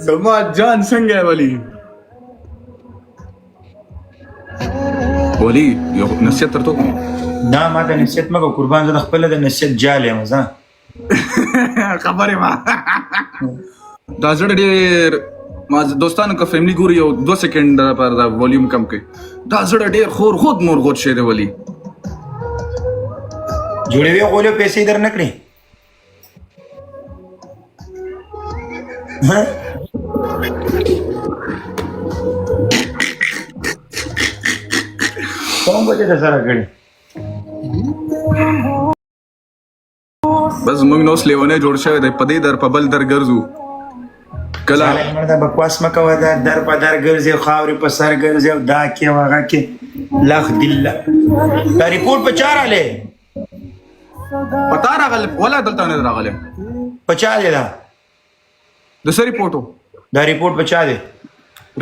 زما جان څنګه ولی ولی یو نصیحت ترته دا ما ته نصیحت مګو قربان زه د خپل د نصیحت جال یم ځه خبرې ما دا زړه ډېر ما دوستانو که فیملی ګوري یو 2 سکند پر دا ولیوم کم کوي دا زړه ډېر خور خود مور غوت شه دی ولی جوړوي غولو پیسې در نکړي کوم بچه د سره کړي بس موږ نو سلیونه جوړ شوی دی په دې در په بل در ګرځو کله دا بکواس مه کوه دا در په در ګرځي خاورې په سر ګرځي او دا کې او هغه کې لخ دله دا ریپورټ په چا راغلی پتا راغله ولا دلته نه راغله په چا دی دا د سری پورټو دا ریپورټ په چا دی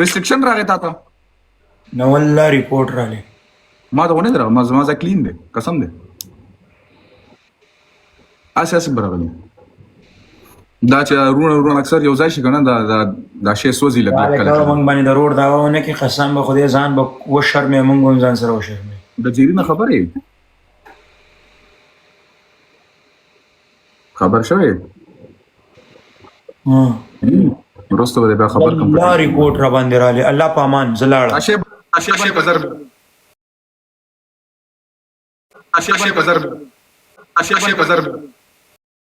ریسټریکشن راغی تا نو والله ریپورټ راغلی ما ته ونه درا ما زما کلین دی قسم دی اساس برابر دا چې رونه اکثر یو ځای شي کنه دا شی سوزي لګ کله مونږ باندې د روډ داونه کې قسم به خدای ځان به و شرمې مونږ هم ځان سره و شرمې د جیرینه خبرې خبر شوی وروسته به بیا خبر کوم الله ریپورټ را باندې رالی الله په امان زلاړ اشی باندې بازار اشی باندې بازار